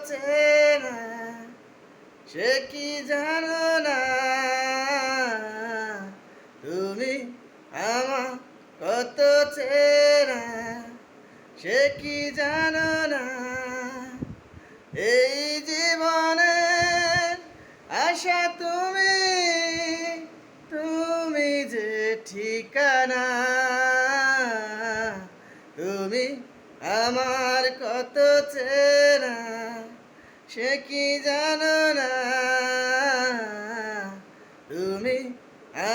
চেনা, সে কি জানো না? তুমি আমার কত চেনা, সে কি জানো না? এই জীবনের আশা তুমি, তুমি যে ঠিকানা। তুমি আমার কত চেনা, সে কি জানো না? তুমি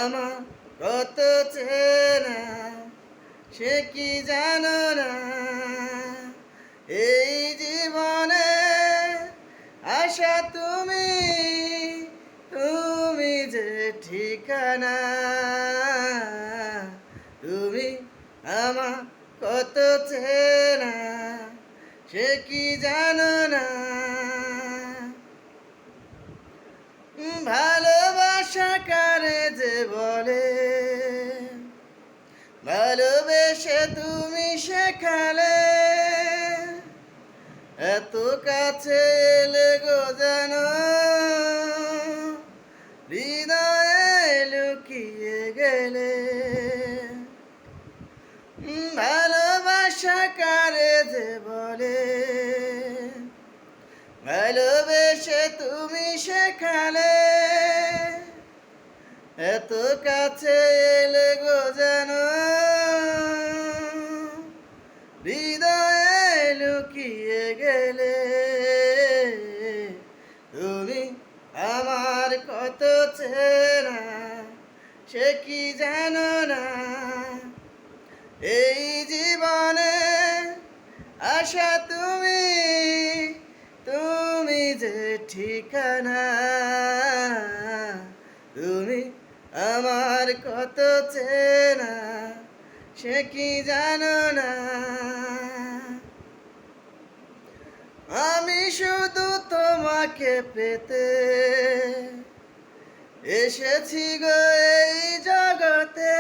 আমার কত চেনা, সে কি জানো না? এই জীবনে আশা তুমি, তুমি যে ঠিকানা। তুমি আমার কত চেনা, সে কি জানো না? ভালোবাসা কারে যে বলে, ভালোবেসে তুমি শেখালে, এত কাছে এলে গো জানো, হৃদয়ে লুকিয়ে গেলে। ভালোবাসা কারে যে বলে, ভালোবেসে তুমি শেখালে, এত কাছে এলে গো জানো, হৃদয়ে লুকিয়ে গেলে। তুমি আমার কত চেনা, সে কি জানো না? এই জীবনে আশা তুমি, তুমি যে ঠিকানা। তুমি আমার কত চেনা, সে কি জানো না? আমি শুধু তোমাকে পেতে এসেছি গো এই জগতে,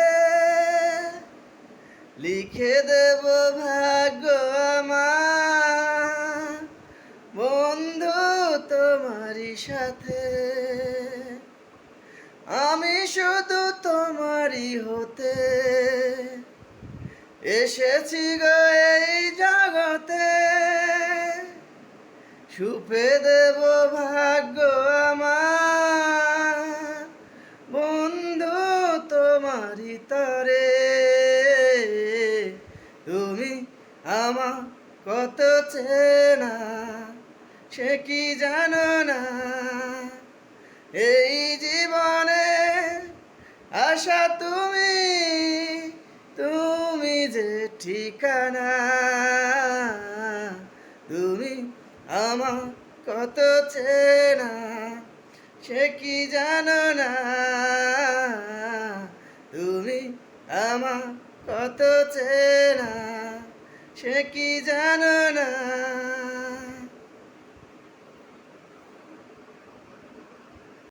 লিখে দেব ভাগ্য আমার, বন্ধু তোমারই সাথে। আমি শুধু তোমারই হতে এসেছি গো এই জগতে, সুপে দেব ভাগ্য আমার, বন্ধু তোমারই তরে। তুমি আমার কত চেনা, সে কি জানো না? এই জীবনে আশা তুমি, তুমি যে ঠিকানা। তুমি আমার কত চেনা, সে কি জানো না? তুমি আমার কত চেনা, সে কি জানো না?